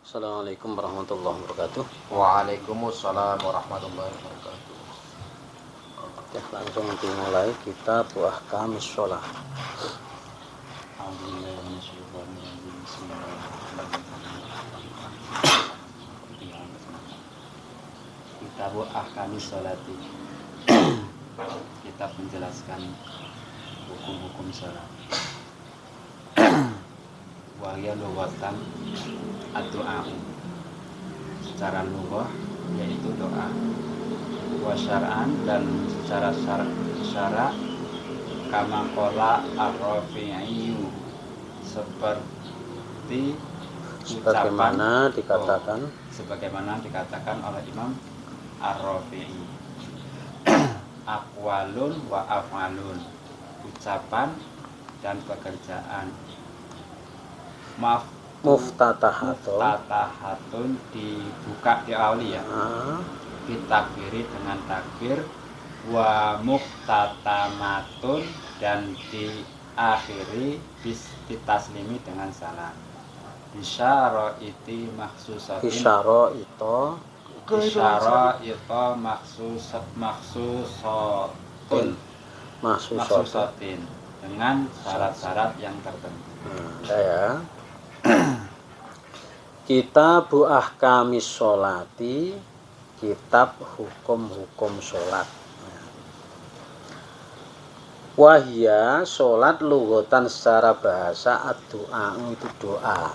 Assalamualaikum warahmatullahi wabarakatuh. Waalaikumsalam warahmatullahi wabarakatuh. Oke, langsung dimulai kita Ahkamis Shalah. Kitab Ahkamis Sholati. Kitab menjelaskan hukum-hukum salat. Wahya lughatan ad-du'a. Secara lughah yaitu doa. Wa syar'an dan secara syara kama qala ar-Rafi'i, seperti Sebagaimana dikatakan oleh Imam Ar-Rafi'i. Aqwalun wa af'alun, ucapan dan pekerjaan. Muftatahatun dibuka diawali ya. Ditakbiri dengan takbir. Wa muftatamatun dan diakhiri ditaslimi dengan salam. Bisyara itu maksusatin. Bisyara itu maksusatin dengan syarat-syarat yang tertentu. Ya. Kitab Ahkamis Sholati, kitab hukum-hukum sholat. Wahya sholat lughatan secara bahasa ad-du'a, itu doa.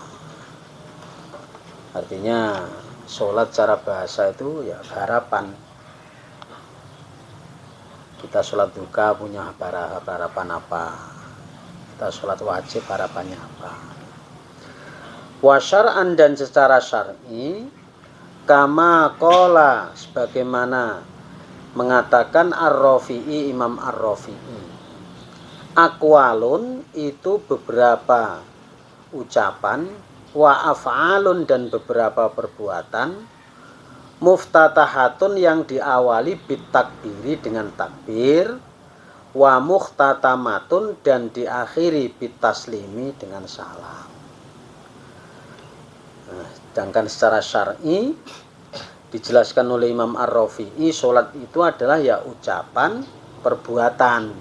Artinya sholat secara bahasa itu ya harapan. Kita sholat duka punya harapan apa? Kita sholat wajib harapannya apa? Wa syar'an dan secara syar'i kama qala, sebagaimana mengatakan Ar-Rafi'i, Imam Ar-Rafi'i. Aqwalun itu beberapa ucapan, wa af'alun dan beberapa perbuatan, muftatahatun yang diawali bitakbiri dengan takbir, wa muhtatamatun dan diakhiri bitaslimi dengan salam. Nah, sedangkan secara syar'i dijelaskan oleh Imam Ar-Rafi'i, sholat itu adalah ya ucapan, perbuatan.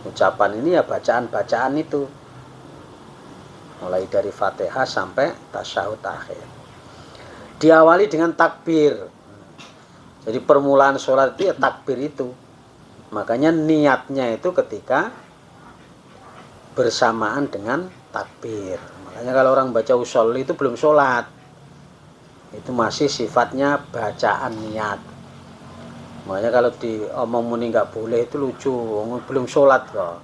Ucapan ini ya bacaan-bacaan itu, mulai dari Fatihah sampai tasyahud akhir. Diawali dengan takbir. Jadi permulaan sholat itu ya takbir itu. Makanya niatnya itu ketika bersamaan dengan takbir. Makanya kalau orang baca usolli itu belum sholat, itu masih sifatnya bacaan niat. Makanya kalau diomong muni nggak boleh itu lucu, belum sholat kok.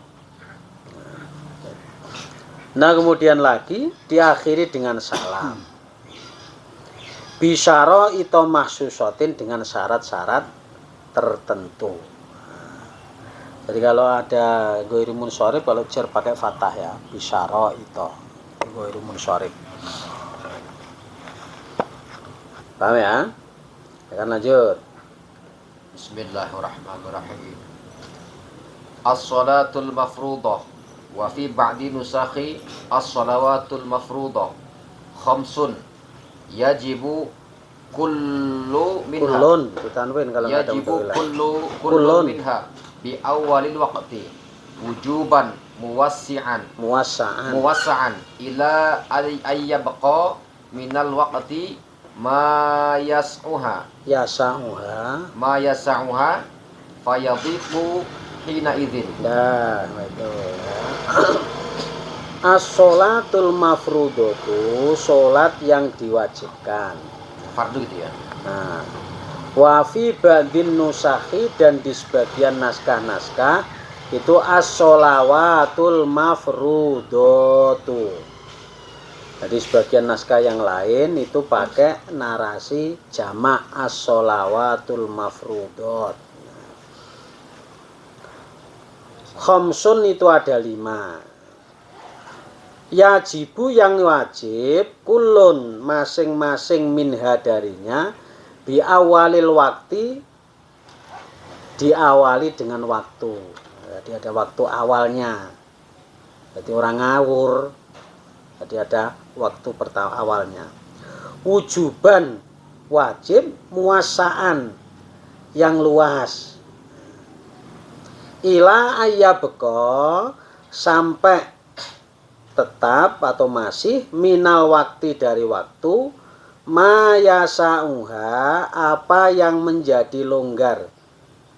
Nah kemudian lagi diakhiri dengan salam. Bisyara itu mahsusatin dengan syarat-syarat tertentu. Jadi kalau ada ghairu munsharif, kalau jar pakai fathah ya, bisyara itu ghairu munsharif. Paham ya? Akan lanjut. Bismillahirrahmanirrahim. As-salatul mafruḍah wa fi ba'di nusakhi as-salawatul mafruḍah khamsun yajibu kullu minha. Yajibu kullu minha bi awwalil waqti wujuban muwassa'an ila ayyabqa minal waqti ma yas'uha fayadhifu hina idzin. Nah, itu ya. As-sholatul mafruḍatu, sholat yang diwajibkan. Fardu gitu ya. Nah, wa fi ba'din nusakhi dan di sebagian naskah-naskah itu as-sholawatul mafruḍatu. Jadi sebagian naskah yang lain itu pakai narasi jamak as-sholawatul mafruḍat. Khamsun itu ada 5. Yajibu yang wajib, kulun masing-masing minha darinya, bi awalil wakti diawali dengan waktu. Jadi ada waktu awalnya. Jadi orang ngawur. Jadi ada waktu pertama awalnya. Wujuban wajib muasaan yang luas. Ila ayyabqa sampai tetap atau masih minal waktu dari waktu mayasauha apa yang menjadi longgar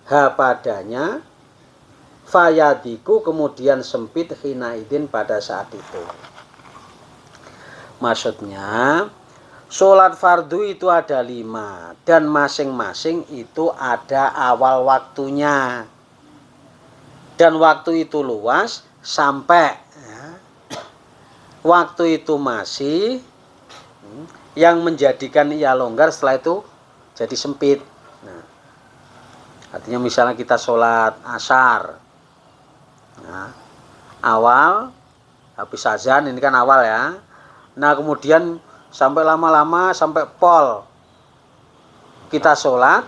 ha padanya fayadiku kemudian sempit hinaidin pada saat itu. Maksudnya sholat fardu itu ada 5 dan masing-masing itu ada awal waktunya dan waktu itu luas sampai waktu itu masih yang menjadikan ia longgar setelah itu jadi sempit. Nah, artinya misalnya kita sholat asar, nah, awal habis azan ini kan awal ya. Nah kemudian sampai lama-lama sampai pol kita sholat,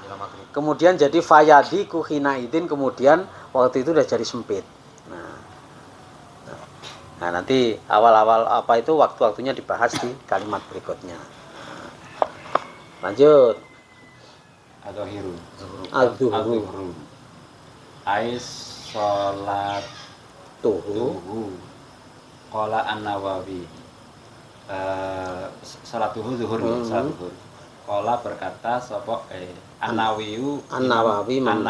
kemudian jadi fayadi kuhinaidin kemudian waktu itu udah jadi sempit. Nah nanti awal-awal apa itu waktu-waktunya dibahas di kalimat berikutnya. Lanjut. Adzuhru. Adzuhru. Ais sholat tuhu. Qala An-Nawawi. Sholat tuhu zuhur nih, sholat zuhur. Qala berkata sapa An-Nawawi Imam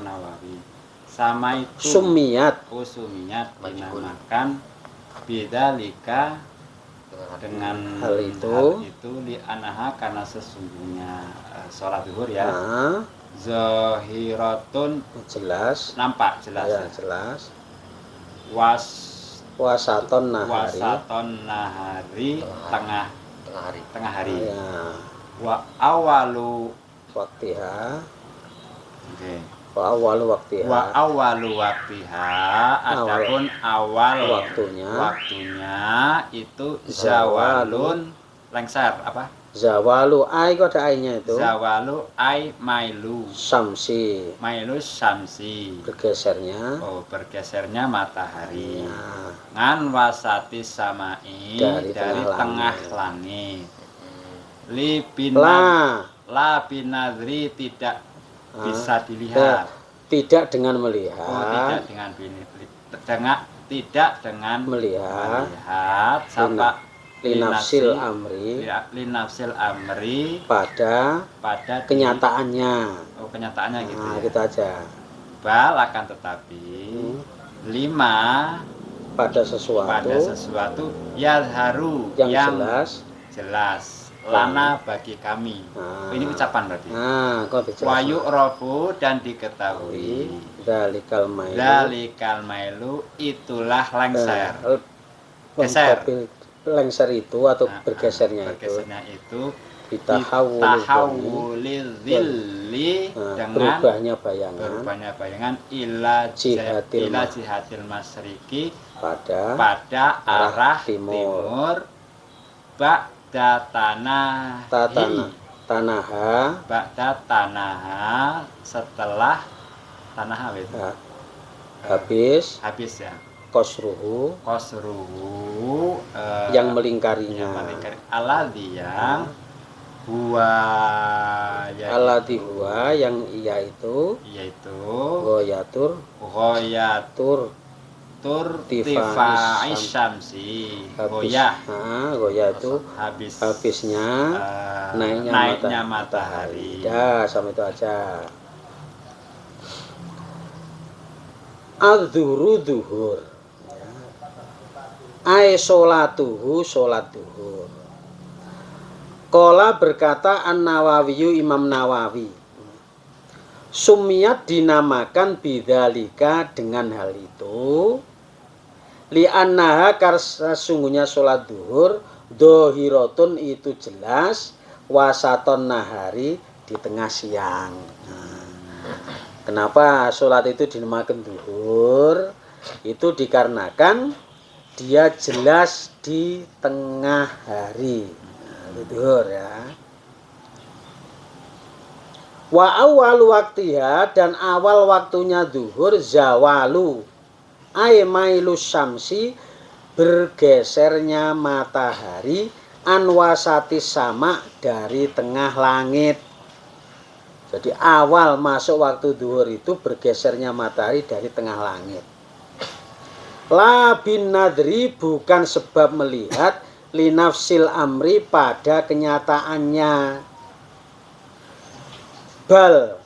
Nawawi. Sama itu Sumiyat dinamakan bidzalika dengan hal itu li anaha karena sesungguhnya sholat zuhur ya zahiratun jelas nampak jelas ya, jelas wasaton nahari tengah hari ya. Wa awalu waktiha okay. Wa awalu waktiha adapun awal waktunya itu zawalun lengser apa? Zawalu ai kok ada ainya itu. Zawalu ai mailu samsi bergesernya matahari ya. Ngan wasati samai dari tengah langit. La binadri tidak bisa dilihat. Tidak dengan melihat. Tidak dengan melihat. Sampai linafsil amri pada kenyataannya. Kenyataannya gitu ya. Gitu aja. Bal akan tetapi 5 pada sesuatu yazharu yang jelas lana bagi kami. Ini ucapan berarti. Wayu rofu dan diketahui. Dalikal mailu itulah lengser. Lengser itu atau bergesernya itu tahawulil zilli dengan berubahnya bayangan ila jihatil masriki pada arah timur ba'da tanaha setelah tanaha itu habis ya kosruhu yang melingkarinya alladhi huwa yang yaitu goyatur tifai syamsi goyah itu habisnya naiknya matahari. Ya sama itu aja. Az-zuhru zuhur ai sholatuhu sholat duhur. Qala berkata An-Nawawi Imam Nawawi sumiyat dinamakan bidzalika dengan hal itu li'annaha karena sungguhnya sholat duhur dohiratun itu jelas wasaton nahari di tengah siang. Kenapa sholat itu dinamakan duhur? Itu dikarenakan dia jelas di tengah hari. Duhur ya. Wa awal waktiha dan awal waktunya duhur zawalu Ai mailus syamsi, bergesernya matahari, anwasati sama, dari tengah langit. Jadi awal masuk waktu duhur itu bergesernya matahari dari tengah langit. La bin nadri, bukan sebab melihat, linafsil amri, pada kenyataannya. Bal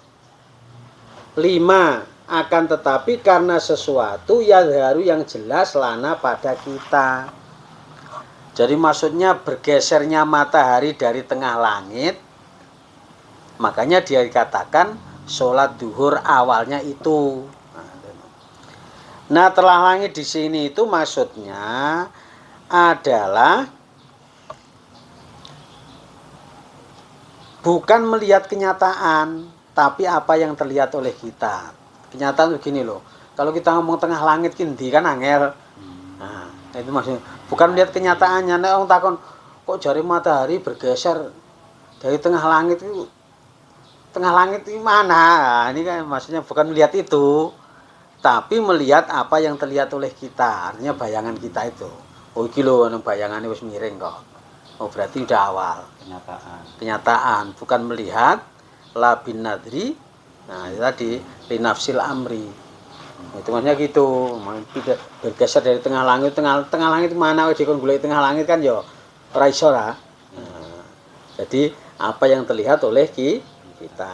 5, akan tetapi karena sesuatu yadharu, yang jelas, lana, pada kita. Jadi maksudnya bergesernya matahari dari tengah langit, makanya dia dikatakan sholat duhur awalnya itu. Nah, telah langit di sini itu maksudnya adalah bukan melihat kenyataan, tapi apa yang terlihat oleh kita. Kenyataan itu gini loh. Kalau kita ngomong tengah langit kindi kan angel. Nah, itu maksudnya bukan melihat kenyataannya. Nek orang takon kok jari matahari bergeser dari tengah langit itu. Tengah langit itu mana? Nah, ini kan maksudnya bukan melihat itu, tapi melihat apa yang terlihat oleh kita. Artinya bayangan kita itu. Oh iki lho bayangannya wis miring kok. Oh berarti udah awal. Kenyataan, bukan melihat. La bin nadri. Nah, itu tadi linafsil amri. Itu maksudnya gitu. Bergeser dari tengah langit, tengah langit mana wis dikon golek tengah langit kan ya ora iso ra. Nah, jadi apa yang terlihat oleh kita.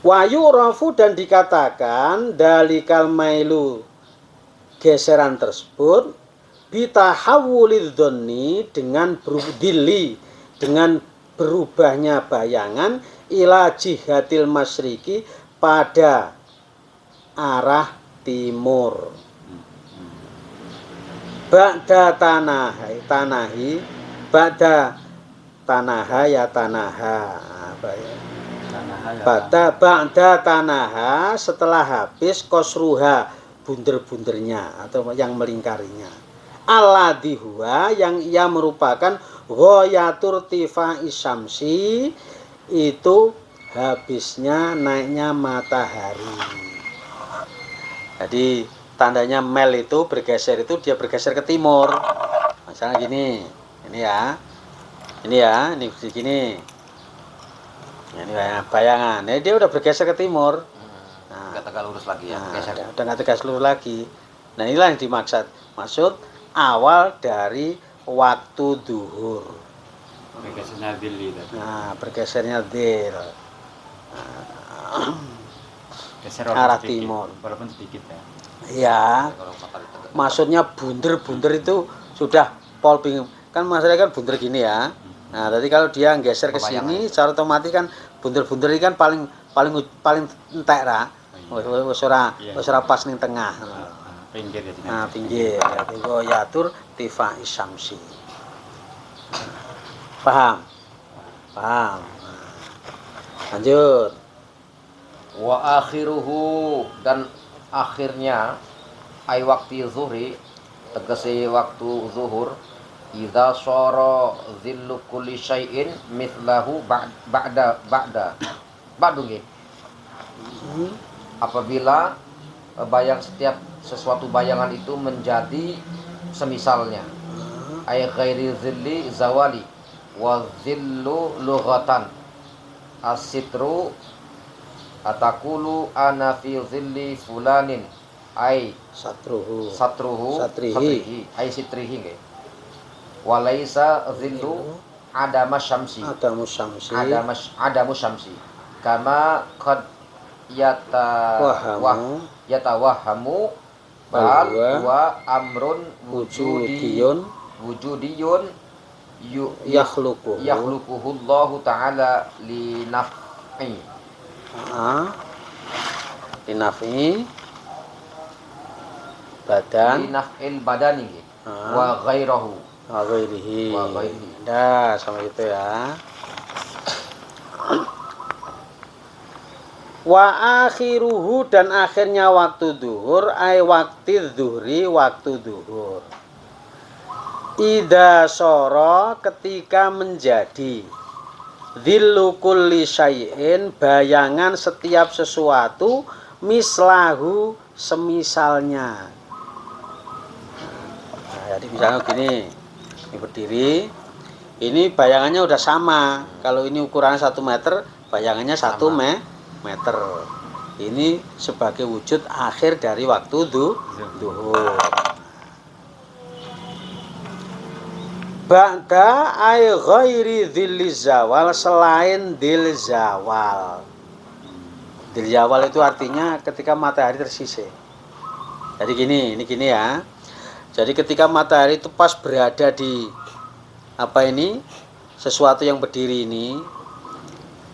Wayu rafu, dan dikatakan dalikal mailu, geseran tersebut, bitahawulid dhonni, dengan berudili, dengan berubahnya bayangan, ila jihatil masyriki, pada arah timur. Ba'da tanahi, ba'da tanaha ya tanaha, apa ya? Ba'da tanaha, setelah habis, kosruha, bunder-bundernya atau yang melingkarinya. Alladhi huwa, yang ia merupakan ghayatur tifai syamsi, itu habisnya naiknya matahari. Jadi tandanya mel itu bergeser, itu dia bergeser ke timur. Misalnya gini, ini ya. Ini begini. Ini bayangan. Nah, dia udah bergeser ke timur. Nah, nggak tegak lurus lagi ya. Udah nggak tegak lurus lagi. Nah, inilah yang dimaksud. Maksud awal dari waktu duhur. Bergesernya dil itu. Nah, bergesernya dil. Geser arah sedikit, timur. Walaupun sedikit ya. Iya. Maksudnya bunder-bunder itu sudah polping. Kan masalahnya kan bunder gini ya. Nah, tadi kalau dia geser ke sini, secara otomatis kan bunder-bunder ini kan paling entek ra. Wis ora pas ning tengah. Pinggir ya. Nah, pinggir. Jadi yatur tifai syamsi. Paham? Lanjut. Wa akhiruhu, dan akhirnya ay waktu zuhri, tegese waktu zuhur, idza shara dhillu kulli syai'in mithlahu ba'du nggih. Apabila setiap sesuatu bayangan itu menjadi semisalnya, ay ghairi dhilli zawali wa dhillu lughatan as-sitru atakulu ana fi dhilli fulanin ay satruhu satrihi ay sitrihi nggih. Walaisa dhillu adamu syamsi kama qad yatawahamu bal wa amrun wujudiyun yakhluquhu Allahu ta'ala li naf'i badan li naf'il badani wa ghairihi. Nah, sama itu ya. Wa akhiruhu, dan akhirnya waktu duhur, ay waktu zuhri, waktu duhur. Ida soro, ketika menjadi, dhillu kulli syai'in, bayangan setiap sesuatu, mislahu, semisalnya. Nah, jadi misalnya gini, ini berdiri, ini bayangannya udah sama. Kalau ini ukurannya 1 meter, bayangannya 1 meter. Ini sebagai wujud akhir dari waktu duhur. Ba'da ay ghairi dhilli zawal, selain dhil zawal. Dhil zawal itu artinya ketika matahari tersisih. Jadi ini gini ya. Jadi ketika matahari itu pas berada di sesuatu yang berdiri ini.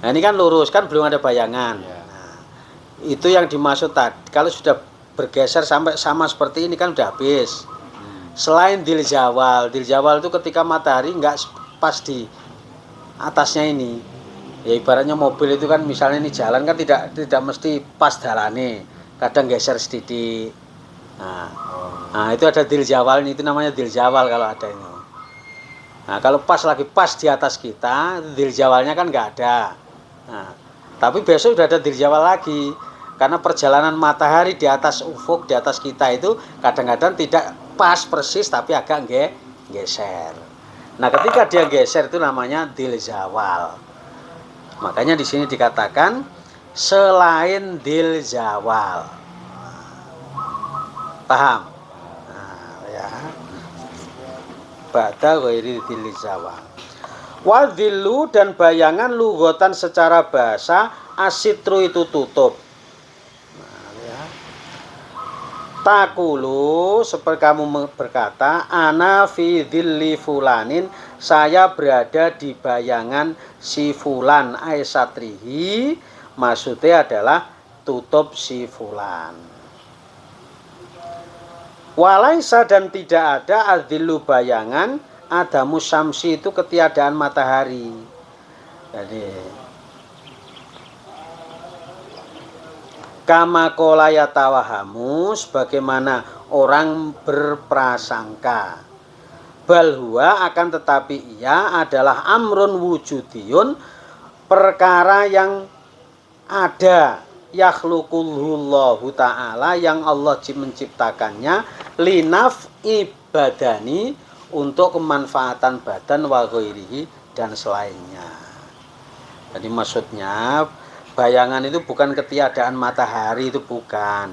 Nah, ini kan lurus, kan belum ada bayangan. Nah, itu yang dimaksud tadi. Kalau sudah bergeser sampai sama seperti ini kan udah habis. Selain dhil zawal itu ketika matahari nggak pas di atasnya ini. Ya ibaratnya mobil itu kan misalnya ini jalan kan tidak mesti pas jalannya. Kadang geser sedikit. Nah, itu ada dhil zawal, itu namanya dhil zawal kalau ada ini. Nah, kalau lagi pas di atas kita, dhil zawalnya kan nggak ada. Nah, tapi besok udah ada dhil zawal lagi. Karena perjalanan matahari di atas ufuk, di atas kita itu kadang-kadang tidak pas persis tapi agak geser. Nah, ketika dia geser itu namanya dhil zawal. Makanya di sini dikatakan selain dhil zawal. Paham? Nah, ya. Ba'da ghairi dhil zawal. Wa dhillu, dan bayangan lughatan secara bahasa, asitru itu tutup. Takulu, seperti kamu berkata, ana fi dhilli fulanin, saya berada di bayangan si fulan, ay satrihi, maksudnya adalah tutup si fulan. Walaisa, dan tidak ada adzillu bayangan, adamu syamsi itu ketiadaan matahari. Jadi kama qala yatawahamu, sebagaimana orang berprasangka. Bal huwa, akan tetapi ia adalah amrun wujudiyun, perkara yang ada, yakhluqullahu ta'ala, yang Allah menciptakannya, linaf ibadani, untuk kemanfaatan badan, wa ghairihi, dan selainnya. Jadi maksudnya bayangan itu bukan ketiadaan matahari, itu bukan.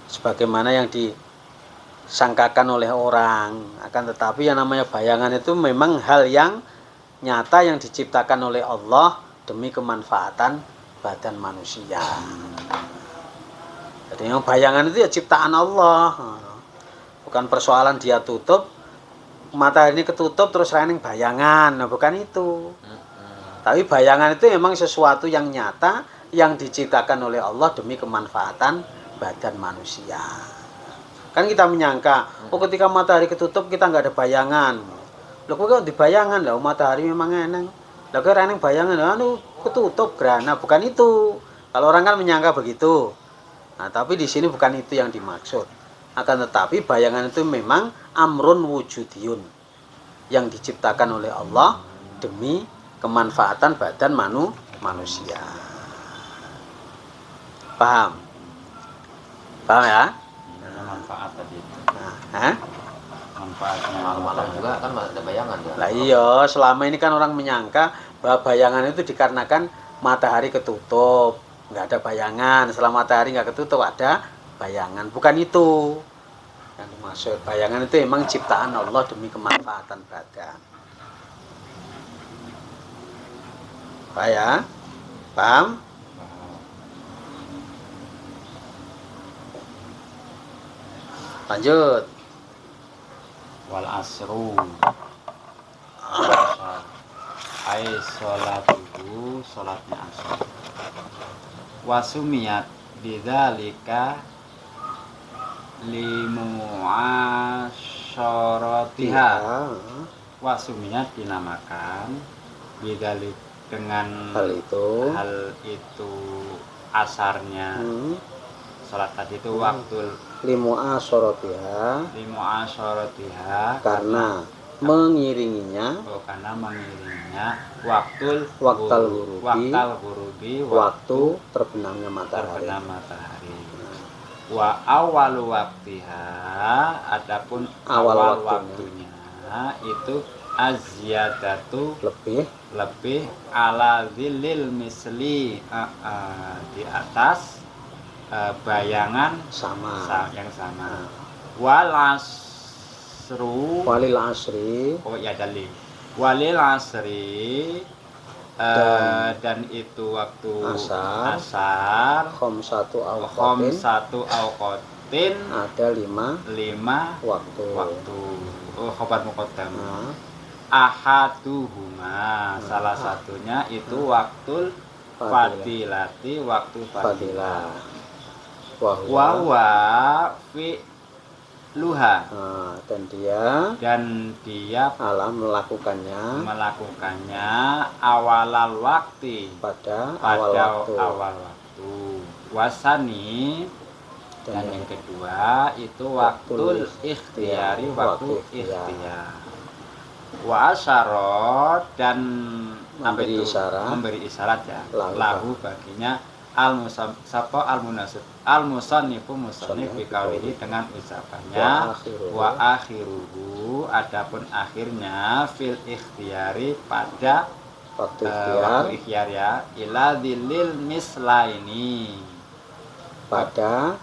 Sebagaimana yang disangkakan oleh orang. Akan tetapi yang namanya bayangan itu memang hal yang nyata yang diciptakan oleh Allah demi kemanfaatan badan manusia. Jadi yang bayangan itu ya ciptaan Allah. Bukan persoalan dia tutup, matahari ini ketutup terus raining bayangan. Nah, bukan itu. Tapi bayangan itu memang sesuatu yang nyata yang diciptakan oleh Allah demi kemanfaatan badan manusia. Kan kita menyangka, ketika matahari ketutup kita nggak ada bayangan. Loh kok di bayangan lah, matahari memang eneng. Lah kok eneng bayangan, ketutup gerhana. Bukan itu. Kalau orang kan menyangka begitu. Nah, tapi di sini bukan itu yang dimaksud. Akan tetapi bayangan itu memang amrun wujudiyun, yang diciptakan oleh Allah demi kemanfaatan badan manusia. Paham? Paham ya? Manfaat tadi itu. Manfaatnya malam-malam juga kan ada bayangan ya. Lah iya, selama ini kan orang menyangka bahwa bayangan itu dikarenakan matahari ketutup, nggak ada bayangan. Setelah matahari nggak ketutup ada bayangan. Bukan itu yang dimaksud. Bayangan itu memang ciptaan Allah demi kemanfaatan badan. Pak ya? Paham? Lanjut. Wal asru ai sholatuhu, sholatnya asar. Wasumiyat bidzalika limu'asyaratiha. Wasumiyat dinamakan bidzalik, dengan hal itu asarnya. Salat tadi itu waktu limu'asyaratiha, karena mengiringinya, waktal ghurubi, waktu terbenamnya matahari. Wa awalu waktiha, adapun awal waktunya itu azyadatu lebih ala zilil misli, di atas bayangan yang sama. Walil asri walil asri dan itu waktu asar khamsatu awqatin ada 5 waktu. Khabar muqaddam. Ahaduhuma, salah satunya itu waktul fadilati, waktu fadilah. Wa fi luha, dan dia melakukannya awalal waktu, pada awal waktu. Wasani, dan yang kedua itu waktul ikhtiyari, waktu ikhtiyar. Wa asyarat, dan memberi isyarat ya, lahu baginya al-musannifu bikaulihi, dengan ucapannya wa akhiruhu, adapun akhirnya fil ikhtiyari, pada waktu ikhtiyar ya, ila dzillil mislaini, pada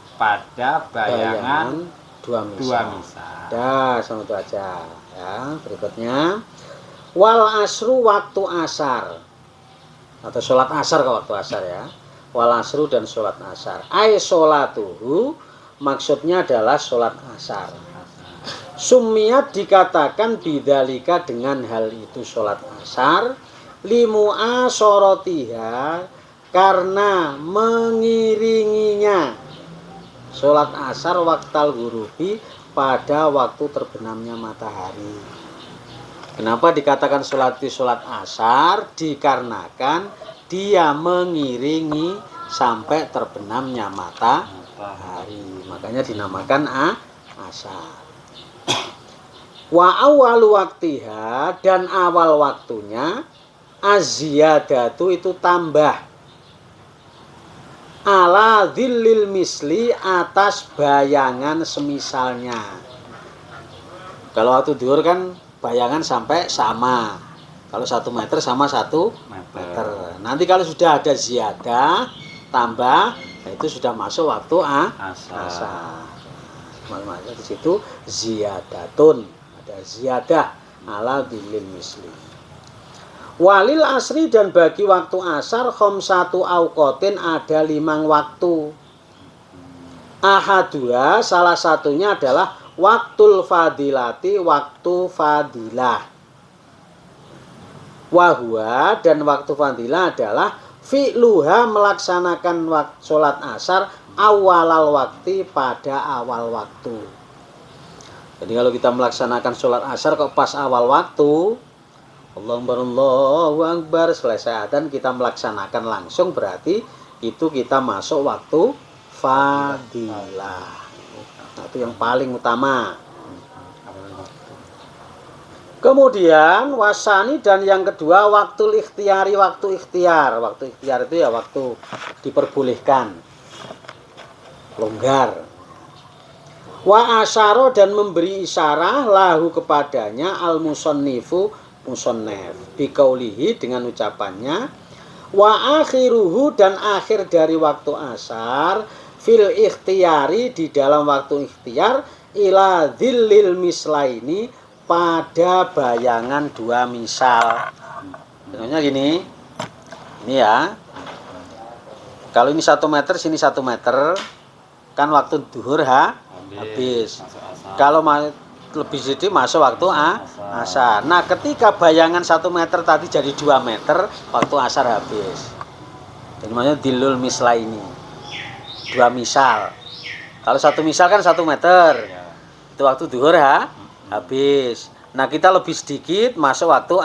bayangan dua misal. Sama itu aja ya. Berikutnya wal asru, waktu asar atau sholat asar, ke waktu asar ya. Wal asru dan sholat asar. Ai sholatuhu, maksudnya adalah sholat asar. Sumiyat, dikatakan bidzalika, dengan hal itu sholat asar, limu'a sorotiha, karena mengiringinya sholat asar waktal gurubi, pada waktu terbenamnya matahari. Kenapa dikatakan sholat asar? Dikarenakan dia mengiringi sampai terbenamnya matahari, makanya dinamakan asar. Wa awalu waktiha, dan awal waktunya azyadatu, itu tambah, ala dzillil misli, atas bayangan semisalnya. Kalau waktu duhur kan bayangan sampai sama. Kalau 1 meter sama 1 meter. Nanti kalau sudah ada ziyadah, tambah, itu sudah masuk waktu asar. Makanya di situ ziyadatun, ada ziyadah ala dzillil misli. Walil asri, dan bagi waktu asar khamsatu awqatin, ada 5 waktu. Ahadua, salah satunya adalah waktul fadilati, waktu fadilah. Wahua, dan waktu fadilah adalah fi'luha, melaksanakan sholat asar awalal waktu, pada awal waktu. Jadi kalau kita melaksanakan sholat asar kok pas awal waktu, Allahu Akbar, selesai adzan kita melaksanakan langsung, berarti itu kita masuk waktu fadilah. Nah, itu yang paling utama. Kemudian wasani, dan yang kedua waktu ikhtiyari, waktu ikhtiar. Waktu ikhtiar itu ya waktu diperbolehkan, longgar. Wa asyara, dan memberi isyarah, lahu, kepadanya, al musannifu, musannaf, biqaulihi, dengan ucapannya, wa akhiruhu, dan akhir dari waktu asar, fil ikhtiyari, di dalam waktu ikhtiar, ila dzillil mislaini, pada bayangan 2 misal. Contohnya gini, ini ya, kalau ini 1 meter, sini 1 meter, kan waktu duhur habis. Kalau lebih sedikit masuk waktu asar. Nah, ketika bayangan 1 meter tadi jadi 2 meter, waktu asar habis. Jadi namanya dilul misla ini, 2 misal. Kalau 1 misal kan 1 meter, itu waktu duhur habis. Nah, kita lebih sedikit masuk waktu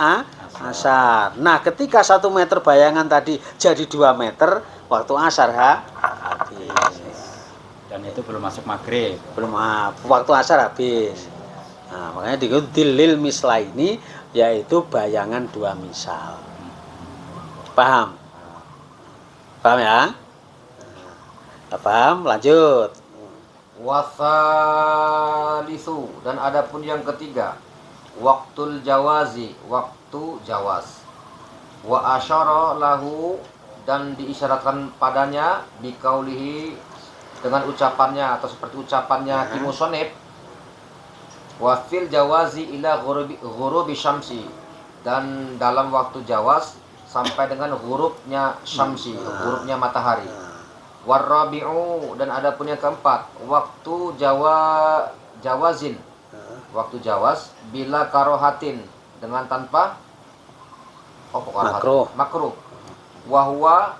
asar. Nah, ketika 1 meter bayangan tadi jadi 2 meter, waktu asar habis. Dan itu belum masuk maghrib. Belum, waktu asar habis. Nah, makanya dilil misla ini, yaitu bayangan 2 misal. Paham? Paham ya? Paham? Lanjut. Wasalisu, dan adapun yang ketiga, waktul jawazi, waktu jawaz. Wa asyara lahu, dan diisyaratkan padanya biqaulihi, dengan ucapannya atau seperti ucapannya ki musannif, wa fil jawazi ila ghurubi syamsi, dan dalam waktu jawaz sampai dengan ghurubnya syamsi, ghurubnya matahari. Warabi'u, dan adapun yang keempat, waktu jawazin, waktu jawaz bila karohatin, dengan tanpa makruh. Wahwa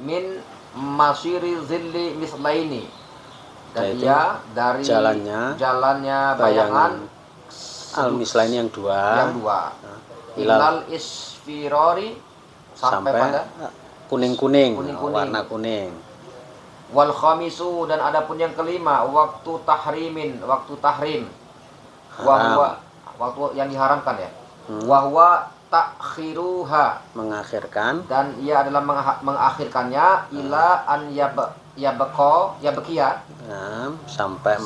min masiri zilli mislaini, dan dia dari jalannya bayangan al mislaini yang dua ilal isfirori, sampai pada kuning-kuning, warna kuning. Wal khamisu, dan adapun yang kelima, waktu tahrimin, waktu tahrim. Wahwa, waktu yang diharamkan ya. Wahwa takhiruha, mengakhirkan, dan ia adalah mengakhirkannya ila an yabqiya, sampai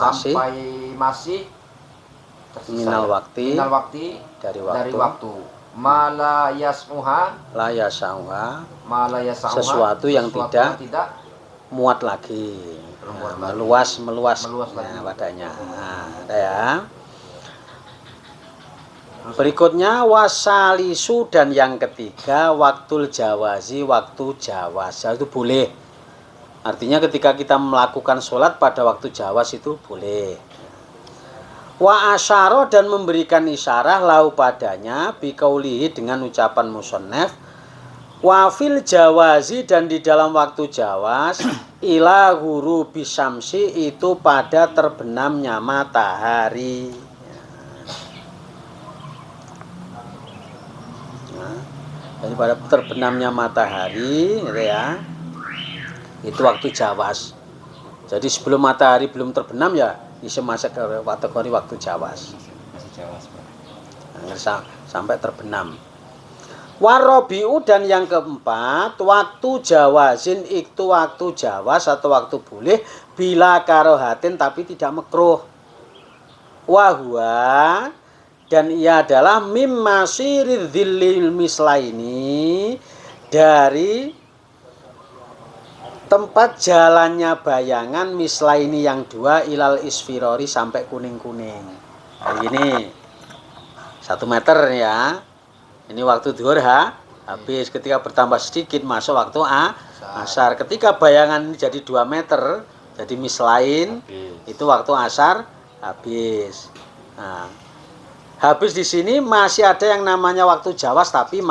masih minal wakti, dari waktu. Mala yasmuha, sesuatu yang tidak muat lagi, meluas padanya. Ada ya. Berikutnya wasalisu, dan yang ketiga waktul jawazi, waktu jawaz. Itu boleh. Artinya ketika kita melakukan sholat pada waktu jawaz itu boleh. Wa asyara, dan memberikan isyarah lau padanya biqaulihi, dengan ucapan musannaf, wa fil jawazi, dan di dalam waktu jawaz ila ghurubi syamsi, itu pada terbenamnya matahari. Jadi pada terbenamnya matahari, gitu ya, itu waktu jawaz. Jadi sebelum matahari belum terbenam ya bisa masuk ke kategori waktu jawaz. Masih jawaz, Pak. Sampai terbenam. Warabi'u, dan yang keempat, waktu jawazin, itu waktu jawaz atau waktu boleh bila karohatin, tapi tidak makruh. Wahwa, dan ia adalah mimma siridzillil mislaini, dari tempat jalannya bayangan mislaini yang dua ilal isfirori, sampai kuning-kuning. Nah, ini 1 meter ya. Ini waktu zuhur habis. Ketika bertambah sedikit masuk waktu asar. Ketika bayangan ini jadi 2 meter, jadi mislain, itu waktu asar habis. Nah, habis di sini masih ada yang namanya waktu jawaz tapi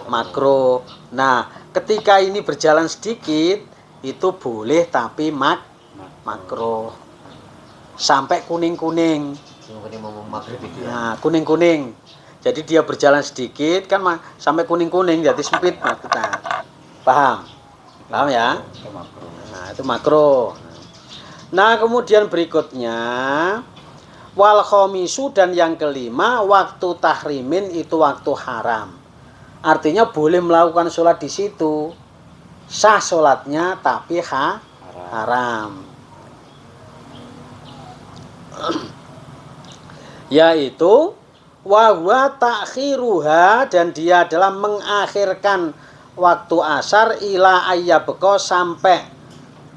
makro. Nah, ketika ini berjalan sedikit itu boleh tapi makro. Sampai kuning-kuning. Nah, kuning-kuning. Jadi dia berjalan sedikit kan sampai kuning-kuning, jadi sempit kita. Paham ya? Nah, itu makro. Nah, kemudian berikutnya wal khamisu, dan yang kelima waktu tahrimin, itu waktu haram. Artinya boleh melakukan sholat di situ, sah sholatnya tapi haram. Yaitu wahwa takhiruha, dan dia adalah mengakhirkan waktu asar ila ayyabqa, sampai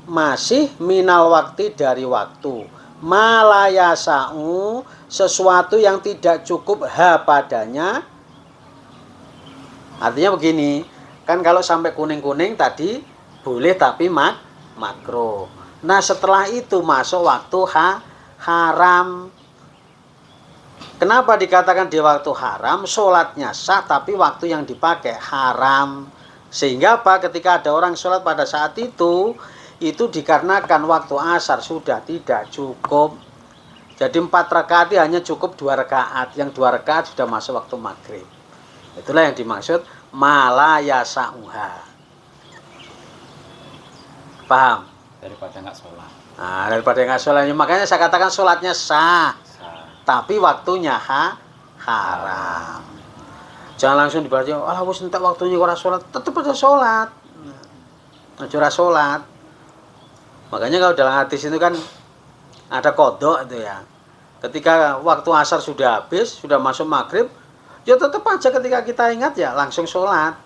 masih minal waktu, dari waktu. Malayasa'u, sesuatu yang tidak cukup padanya. Artinya begini, kan kalau sampai kuning-kuning tadi boleh tapi makro. Nah, setelah itu masuk waktu haram. Kenapa dikatakan di waktu haram? Sholatnya sah tapi waktu yang dipakai haram. Sehingga apa? Ketika ada orang sholat pada saat itu dikarenakan waktu asar sudah tidak cukup. Jadi 4 rakaat hanya cukup 2 rakaat. Yang 2 rakaat sudah masuk waktu maghrib. Itulah yang dimaksud malayasa'uha. Paham? Daripada nggak sholat. Nah, daripada nggak sholat. Makanya saya katakan sholatnya sah. Tapi waktunya haram. Jangan langsung dibaca, "Alah wis entek waktunya ora sholat." Tetep aja sholat. Aja ora sholat. Makanya kalau dalam hadis itu kan ada kodok itu ya. Ketika waktu asar sudah habis, sudah masuk maghrib, ya tetap aja ketika kita ingat ya langsung sholat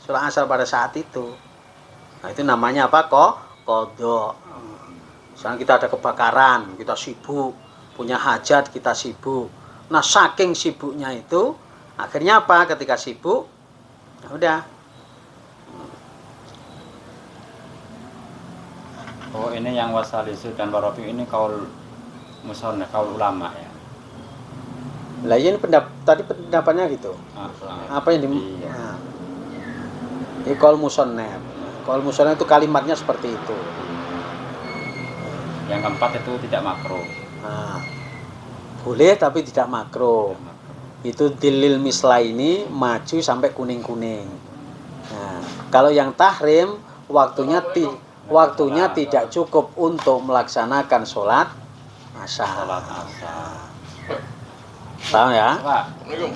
asar pada saat itu. Nah itu namanya apa? Kodok. Misalnya kita ada kebakaran, kita sibuk, punya hajat kita sibuk. Nah saking sibuknya itu, akhirnya apa? Ketika sibuk, ya udah. Oh ini yang wasalisu dan warofi ini kaul musonah, kaul ulama ya. Lah ini tadi pendapatnya gitu. Apa yang di? Iya. Nah, ini kaul musonah. Kaul musonah itu kalimatnya seperti itu. Yang keempat itu tidak makro. Nah, boleh tapi tidak makro. Itu dilil misla ini maju sampai kuning-kuning. Nah, kalau yang tahrim waktunya tidak cukup untuk melaksanakan sholat asar. Salat asar. Paham ya? Pak. Assalamualaikum.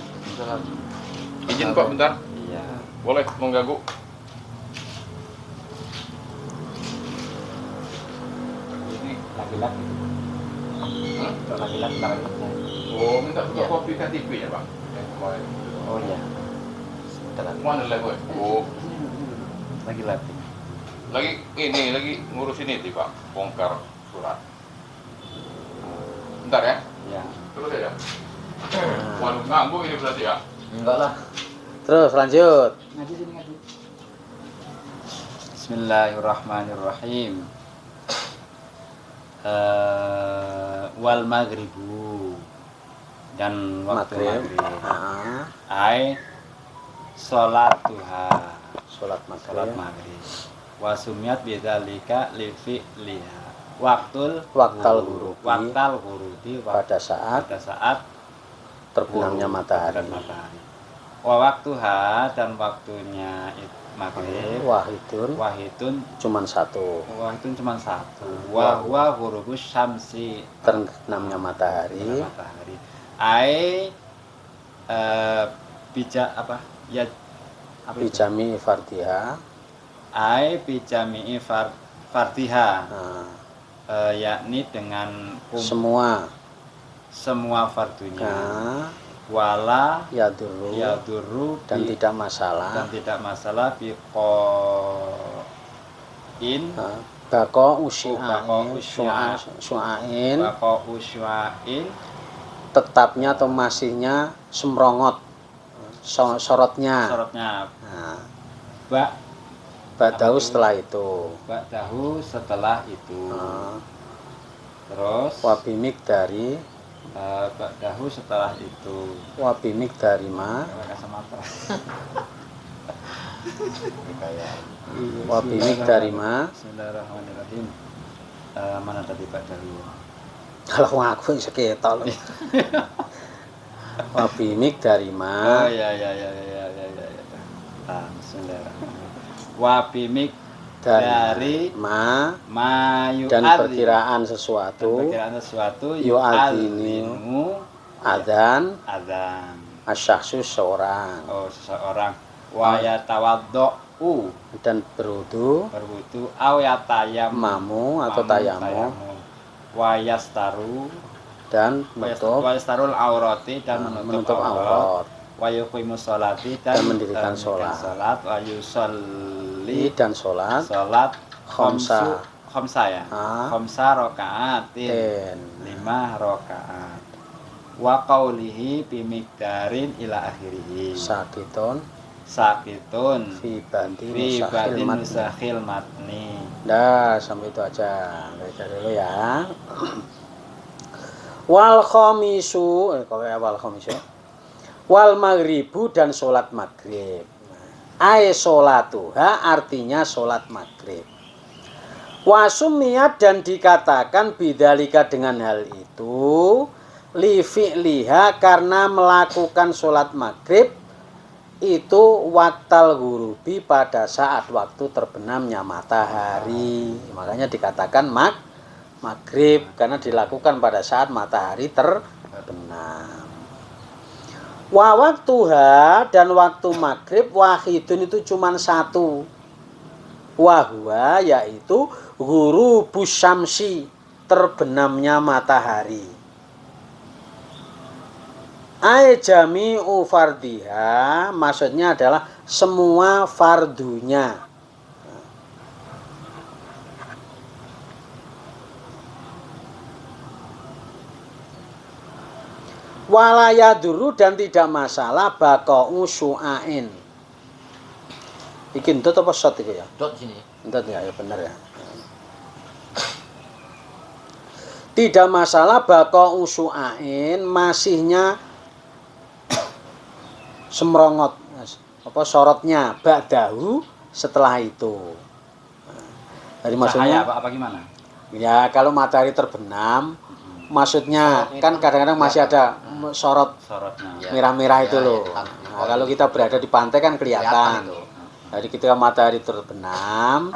Izin Pak bentar. Iya. Boleh mengganggu? Ini. Laki-laki. Laki-laki. Oh, minta Ya. kopi KTP ya Pak? Yang kemarin. Oh iya. Sebentar. Mana lagi Pak? Oh, Laki-laki. lagi ngurus ini nih Pak, bongkar surat. Bentar ya. Ya. Terus ya. Waduh, nganggu ini berarti ya. Enggak lah. Terus lanjut. Ngaji sini ngaji. Bismillahirrahmanirrahim. Wal maghribu dan waktu maghrib. Ai sholat duha. Sholat Sholat maghrib. maghrib. Wasumiyat bidzalika li fi'liha. Waktal ghurubi Pada saat terbenamnya matahari. Wa waktuha dan waktunya maghrib. Wahidun Cuman satu. wahidun cuma satu. Wa huwa ghurubus syamsi. Terbenamnya matahari. Ai bija apa? Ya apa itu? Bijami fardiha. Ai bijami fardiha. Nah, Yakni dengan semua fardunya. nah, Wala yadurru yadurru dan bi- tidak masalah. biqo'in Bako Bako usya'in usya'in tetapnya atau masihnya semrongot sorotnya. Nah, ba'dahu setelah itu. ba'dahu setelah itu. Nah, Terus wabimik dari ba'dahu setelah itu. dari ma Kacamata. wabimik dari ma. Bismillahirrahmanirrahim. Mana tadi ba'dahu? Kalau ngaku sekitar loh. Wabimik dari ma. Oh ya. Bismillahirrahmanirrahim. Wabimik dari ma mayu dan perkiraan sesuatu yu'adzinu adzan adzan asyahsu seorang seseorang wa yatawaddu dan berwudu berwudu aw yatayam mamu atau tayamu wa yastaru dan wa yastarul aurati dan menutup aurat wa yuqimus sholati dan mendirikan sholat wa yusolli dan sholat khamsa ya Ah. khamsa rakaatin 5 rakaat wa qaulihi bi miqdarin ila akhirih sakitun fi fi batin matni. nusakhil matni. Dah sampai itu aja baca dulu ya. Wal khamisu wal khamisu wal maghribu dan sholat maghrib. Ai sholatuha artinya sholat maghrib. Wasumiyat dan dikatakan bidzalika dengan hal itu li fi'liha karena melakukan sholat maghrib itu waktal ghurubi pada saat waktu terbenamnya matahari. Makanya dikatakan maghrib karena dilakukan pada saat matahari terbenam. Wa waktuha dan waktu maghrib wahidun itu cuma satu. Wahwa yaitu ghurubus syamsi, terbenamnya matahari. Ai jami'u fardiha, maksudnya adalah semua fardunya. Walayaduru, dan tidak masalah baqa'u syu'ain. Iki ndot apa shot itu ya? Dot sini. Ndot ya, ya bener ya. Tidak masalah baqa'u syu'ain, masihnya semrongot apa sorotnya ba'dahu setelah itu. Jadi maksudnya apa gimana? ya kalau matahari terbenam, maksudnya kan kadang-kadang masih ada sorotnya. merah-merah itu Ya, loh. ya, Nah, kalau kita berada di pantai kan kelihatan. itu. Jadi ketika matahari terbenam,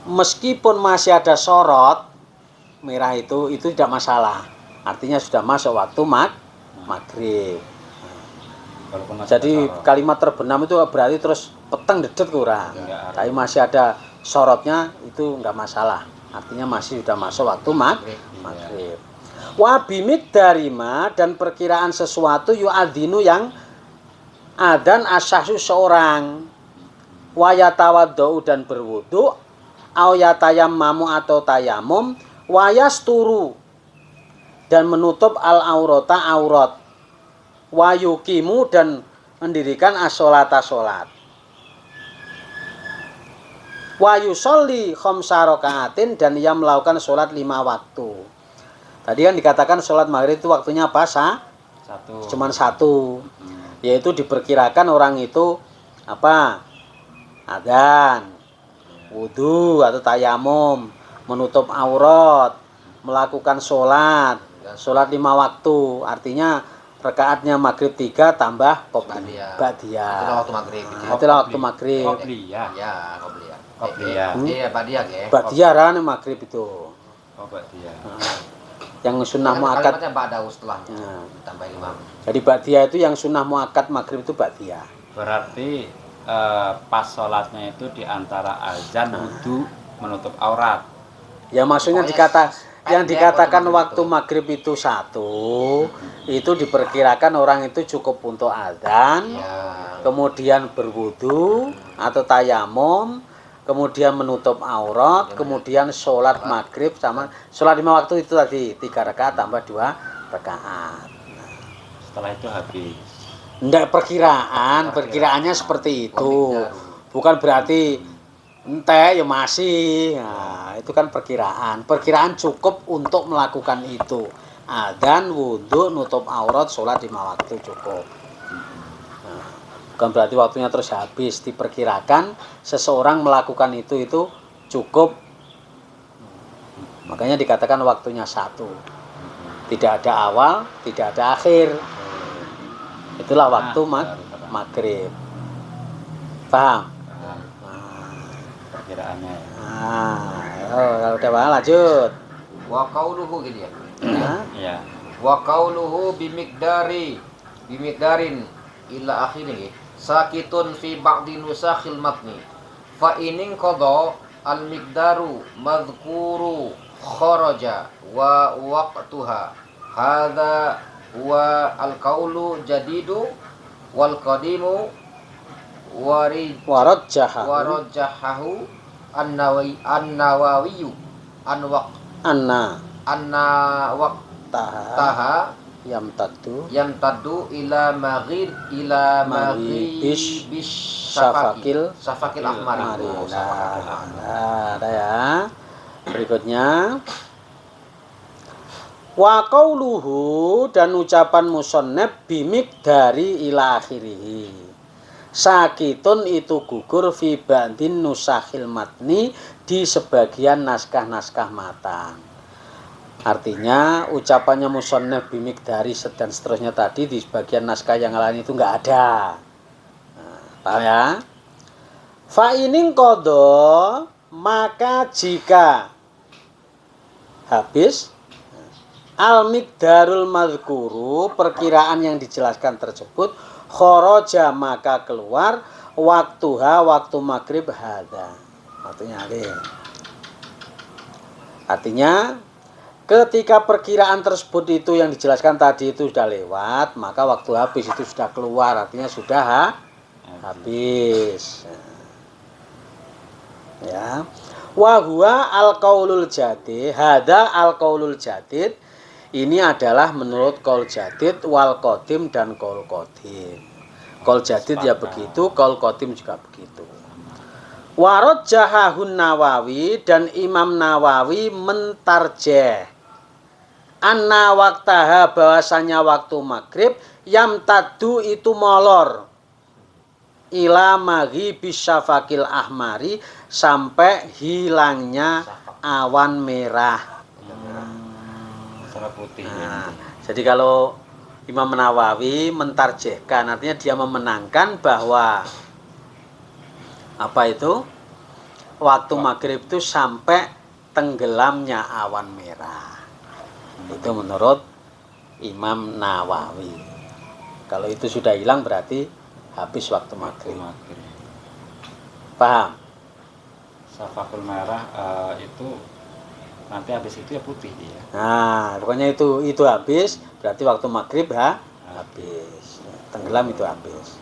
meskipun masih ada sorot merah itu tidak masalah. Artinya sudah masuk waktu maghrib. Jadi kalimat terbenam itu berarti terus peteng dedet kurang. Tapi masih ada sorotnya itu enggak masalah. Artinya masih sudah masuk waktu maghrib. Wa bimikdarima, dan perkiraan sesuatu yu'adzinu yang adzan asyahsu seorang. Wa yatawaddau, dan berwudu, au yatayammamu atau tayamum, wa yasturu, dan menutup al aurata aurat, wa yuqimu, dan mendirikan as-sholata sholat, wa yusolli khamsa rakaatin, dan ia melakukan sholat 5 waktu. Tadi kan dikatakan sholat maghrib itu waktunya apa? Cuman satu. Yaitu diperkirakan orang itu apa? Adzan, wudu atau tayamum, menutup aurat, melakukan sholat 5 waktu. Artinya rakaatnya maghrib 3 tambah Ba'diyah. Ba'diyah. Itulah waktu maghrib. Itulah waktu maghrib. Qobliyah. Ya, qobliyah. Qobliyah. Iya, Ba'diyah ya. Ba'diyah ran maghrib itu. Oh, Ba'diyah. Yang sunnah Kan muakkad. kalimatnya ba'da setelahnya. Nah. Ditambah 5. Jadi ba'diyah itu yang sunnah muakkad maghrib itu ba'diyah. Berarti pas sholatnya itu diantara azan, wudu, menutup aurat. Ya maksudnya yang dikatakan waktu maghrib itu 1, itu diperkirakan orang itu cukup untuk adzan, Ya. kemudian berwudu atau tayamum, kemudian menutup aurat, kemudian sholat maghrib sama sholat 5 waktu itu tadi 3 rakaat tambah 2 rakaat. Setelah itu habis. Enggak perkiraannya seperti itu. Bukan berarti ente ya masih. Nah, itu kan perkiraan. Perkiraan cukup untuk melakukan itu. Adzan, wudu, nutup aurat, sholat 5 waktu cukup. Nah, bukan berarti waktunya terus habis. Diperkirakan seseorang melakukan itu cukup. Makanya dikatakan waktunya 1. Tidak ada awal, tidak ada akhir. Itulah waktu maghrib. Paham? Perkiraannya. Kalau udah paham lanjut. Wa qauluhu gitu ya. Iya. Wa qauluhu bimikdarin ila akhirih sakitun fi ba'di nusakhil matni fa inin qada al miqdaru madhkuru kharaja wa waqtuha hadza wa al qaulu jadidu wal qadimu warajjahahu an-nawawi anna waqtaha yamtaddu ila maghribish syafaqil ahmar. Nah, ada ya. Berikutnya wa qauluhu, dan ucapan musannaf bimikdari ila akhirih. Sakitun itu gugur fi ba'din nusakhil matni, di sebagian naskah-naskah matan. Artinya ucapannya musannaf bimikdari dan seterusnya tadi di sebagian naskah yang lain itu enggak ada. Nah, paham ya? Fa inin qada, maka jika habis al-miqdarul madhkuru, perkiraan yang dijelaskan tersebut, kharaja, maka keluar waktuha, waktu maghrib hadza. Artinya ketika perkiraan tersebut itu yang dijelaskan tadi itu sudah lewat, maka waktu habis itu sudah keluar, artinya sudah habis. Ya. Wa huwa al-qaulul jadid, hada al-qaulul jadid. Ini adalah menurut qaul jadid wal qadim dan qaul qadim. Qaul jadid ya begitu, qaul qadim juga begitu. Warad jahahun Nawawi, dan Imam Nawawi mentarjeh anna waktaha, bahwasanya waktu maghrib yamtaddu itu molor ila maghibis syafaqil ahmari, sampai hilangnya awan merah. Merah putih. Jadi kalau Imam Nawawi mentarjehkan, artinya dia memenangkan bahwa apa itu? Waktu maghrib itu sampai tenggelamnya awan merah. Itu menurut Imam Nawawi. Kalau itu sudah hilang berarti habis waktu maghrib. Paham? Syafaqul merah itu nanti habis itu ya putih dia. Nah, pokoknya itu habis, berarti waktu maghrib habis. Tenggelam itu habis.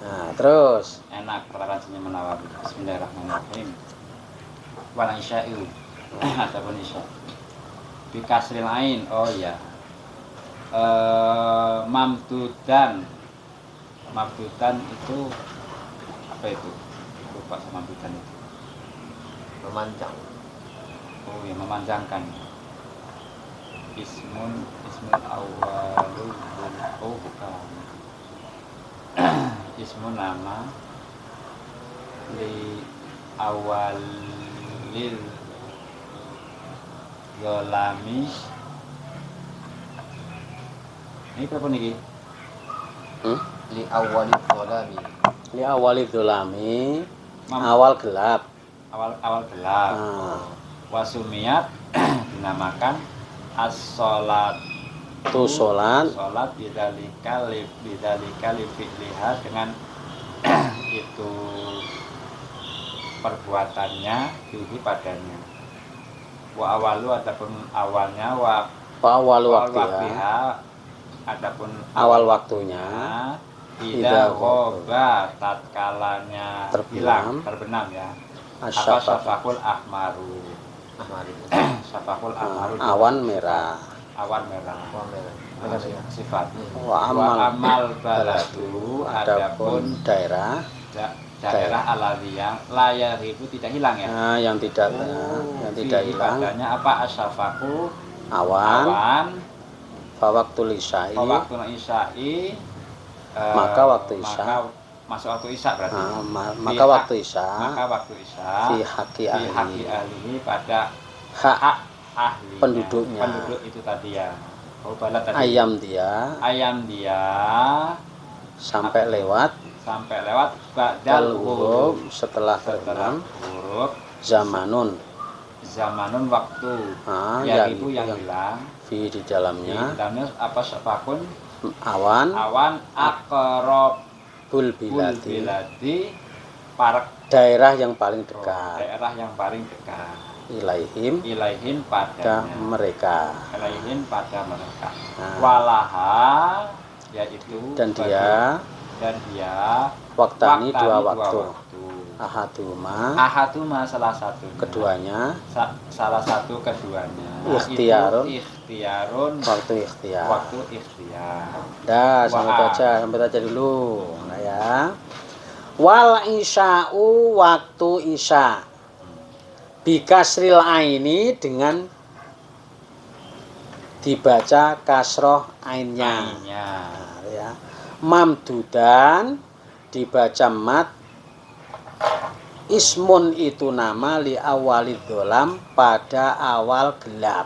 Nah, terus enak referensinya Nawawi. Bismillahirrahmanirrahim. Wal isya'u ataupun isya. Bi kasril ain. Oh ya. Mamdudan itu apa itu? Lupa sama mamdudan itu. Memanjang. Oh ya, memanjangkan. Ismun awwalu. Oh bukan. Ismun nama li awalil zolami. Ini berapa nih? Li awalil zolami. li awalid dzulami, awal gelap. Awal gelap. Wasumiyat dinamakan as-sholat. Itu sholat bidzalika li fi'liha, dengan itu perbuatannya bihi padanya. Wa awalu ataupun awalnya, wa awalu waktiha waktiha adapun awal waktunya, idza ghoba tatkalanya hilang, terbenam ya. Apa syafaqul ahmaru. Syafaqul ahmaru, awan merah. Awan merah. Sifat. Wa amal baladu, adapun daerah aladiyah layar itu tidak hilang ya. Nah, yang tidak hilang. Padanya apa? Asyafaku awan. Fawaktul isya'i. Maka waktu isya. Masuk waktu isya berarti. Maka waktu isya. Fi haqqi ahlihi, pada hak ahli penduduk itu tadi ya. Tadi. Ayam dia sampai lewat ba'dal ghurub, setelah terbenam. Zamanun waktu yang hilang fi di dalamnya apa syafaqun awan aqrabul biladi, daerah yang paling dekat. Ilaihim pada mereka. Walaha yaitu dan dia waktani dua waktu. Ahaduma salah satu keduanya. Ikhtiarun waktu ikhtiar. Dah, sampai aja dulu. Nah ya. Wal isya'u, waktu isya. Bikasril aini, dengan dibaca kasroh ainnya. Nah, ya. Mamdudan dibaca mat. Ismun itu nama li awalid dolam, pada awal gelap.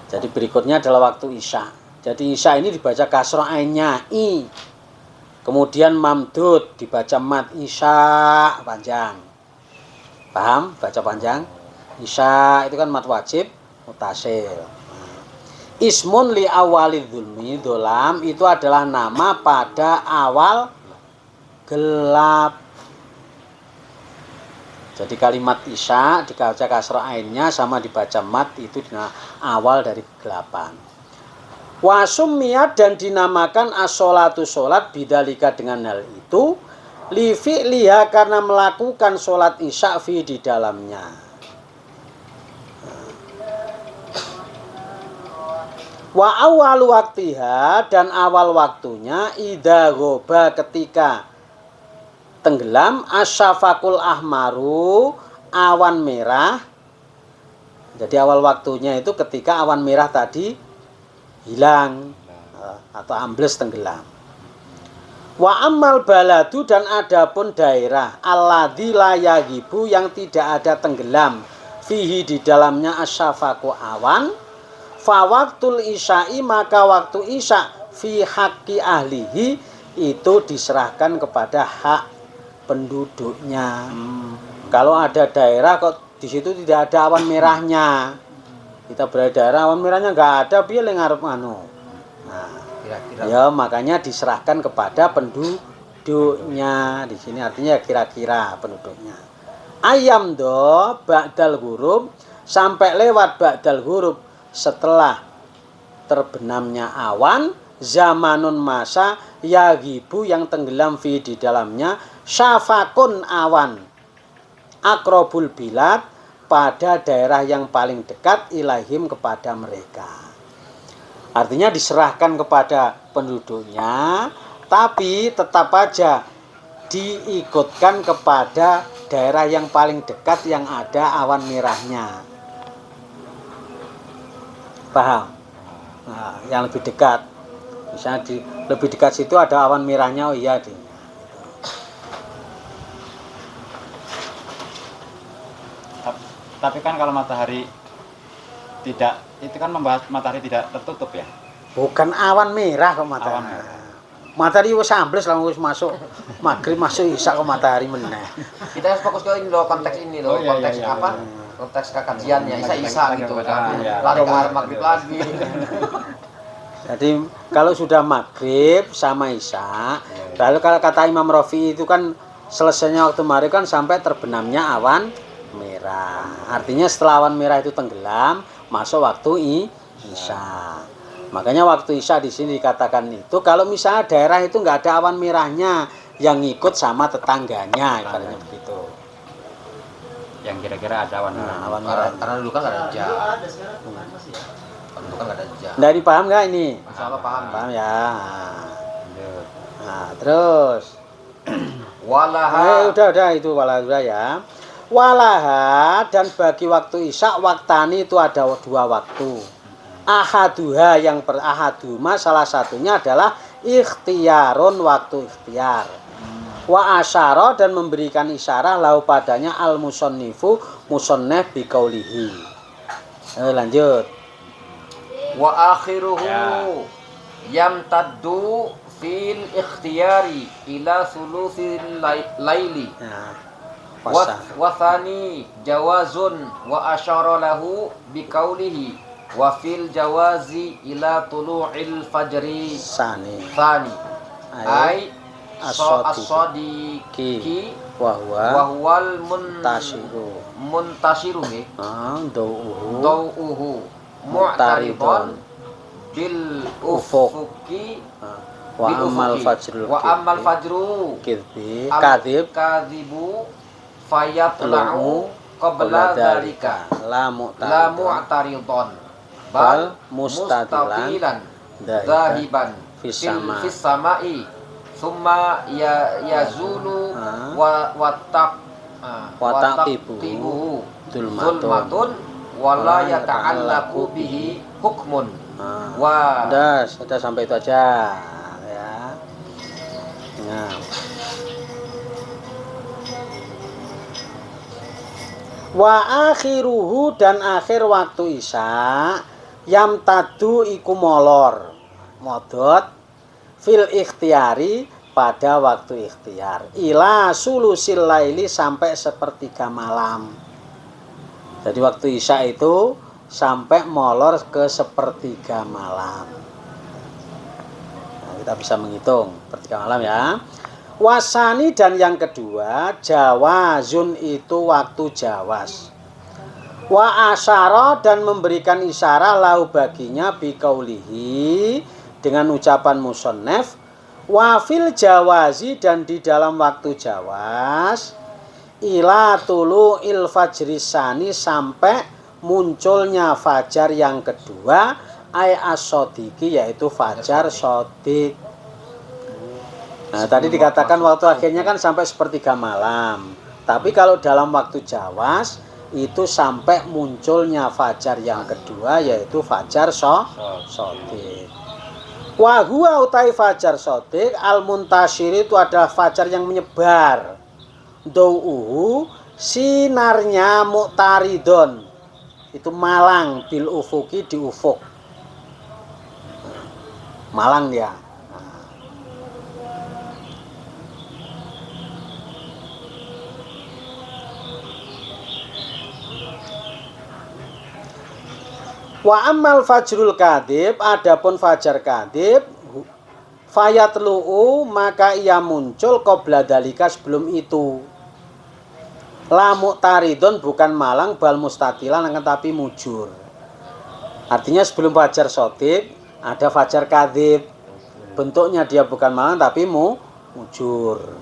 Jadi berikutnya adalah waktu isya. Jadi isya ini dibaca kasroh ainnya i. Kemudian mamdud dibaca mat, isya panjang. Paham? Baca panjang. Isya itu kan mat wajib mutasil. Ismun li awalid dolam itu adalah nama pada awal gelap. Jadi kalimat isya dibaca kasrah ainnya sama dibaca mat itu awal dari kegelapan. Wasumiyat dan dinamakan as-sholatu sholat bidalika dengan hal itu li fi'liha karena melakukan sholat isya fi di dalamnya. Wa awal waktiha dan awal waktunya idza ghoba ketika tenggelam asyafaqul ahmaru awan merah. Jadi awal waktunya itu ketika awan merah tadi hilang atau ambles tenggelam. Wa ammal baladu dan adapun daerah alladzi la yagibu yang tidak ada tenggelam fihi di dalamnya asyafaqu awan fa waqtul isya'i maka waktu isya fi haqqi ahlihi itu diserahkan kepada hak penduduknya. Kalau ada daerah kok di situ tidak ada awan merahnya, kita berada daerah awan merahnya nggak ada, piye le ngarep anu. Nah, kira-kira ya makanya diserahkan kepada penduduknya. Di sini artinya kira-kira penduduknya. Ayam do ba'dal huruf sampai lewat ba'dal huruf setelah terbenamnya awan zamanun masa yagibu yang tenggelam fi di dalamnya syafakun awan akrobul bilad pada daerah yang paling dekat ilahim kepada mereka. Artinya diserahkan kepada penduduknya, tapi tetap aja diikutkan kepada daerah yang paling dekat yang ada awan merahnya. Paham? Nah, yang lebih dekat. Misalnya di lebih dekat situ ada awan merahnya, oh iya di. Tapi kan kalau matahari tidak, itu kan membahas matahari tidak tertutup ya? Bukan awan merah kok matahari. Matahari wis ambles lah wis masuk maghrib masuk isya kok matahari meneh. Kita harus fokus ke ini loh, konteks ini loh, konteks apa? Konteks kekajiannya, isa gitu kan. Lari ke arah maghrib lagi. Jadi kalau sudah maghrib sama isya, lalu kalau kata Imam Rafi'i itu kan selesainya waktu maghrib kan sampai terbenamnya awan merah. Artinya setelah awan merah itu tenggelam, masuk waktu isya. Makanya waktu isya di sini dikatakan itu kalau misalnya daerah itu nggak ada awan merahnya, yang ngikut sama tetangganya, ibaratnya begitu. Yang kira-kira ada awan merah. Awan merah. Karena dulu kan nggak ada jam. Dulu kan nggak ada jam. Nah, ini paham nggak ini? Insya Allah paham. Paham ya. Nah, terus. Walaha. Udah itu walaha ya. Walaha dan bagi waktu isya waktani itu ada dua waktu. Ahaduha yang ahaduma salah satunya adalah ikhtiarun waktu ikhtiar. Wa asyara dan memberikan isyarah lau padanya al musannifu musannaf biqaulihi. Lanjut. Wa akhiruhu yamtaddu fil ikhtiyari ila sulusil laili. Wa thani jawazun wa asyara lahu biqaulihi wa fil jawazi ila tulu'il fajri thani ay as-sadiqi wa huwal muntashiru dawuhu mu'taridun bil ufuqi wa amal fajru kadhibu fayatlau qabla dzalika la mu'taridun bal mustaqilan zahiban fis sama'i summa yazulu wa taqibu zulmatun wala yata'allaqu bihi hukmun wa sudah sampai itu aja ya. Nah. Wa akhiruhu dan akhir waktu isya yam tadu iku molor modot fil ikhtiari pada waktu ikhtiar ila sulusil laili sampai sepertiga malam. Jadi waktu isya itu sampai molor ke sepertiga malam. Nah, kita bisa menghitung sepertiga malam ya. Wasani dan yang kedua jawazun itu waktu jawas. Wa asyara dan memberikan isyarah lahu baginya biqaulihi dengan ucapan musannaf wa fil jawazi dan di dalam waktu jawas ila tulu il fajri sani sampai munculnya fajar yang kedua ay as-sadiqi yaitu fajar shadiq. Nah, tadi dikatakan waktu akhirnya kan sampai sepertiga malam. Tapi kalau dalam waktu jawas itu sampai munculnya fajar yang kedua yaitu fajar shadiq. Wa huwa utai fajar shadiq al muntashir itu adalah fajar yang menyebar. Dau'uhu sinarnya muqtaridon. Itu malang bil ufuki di ufuk. Malang dia. Wa ammal fajrul kadhib adapun fajar kadhib fayatlu'u maka ia muncul qabla dalika sebelum itu. La muqtaridun bukan malang bal mustatilan akan tapi mujur. Artinya sebelum fajar shadiq ada fajar kadhib. Bentuknya dia bukan malang tapi mujur.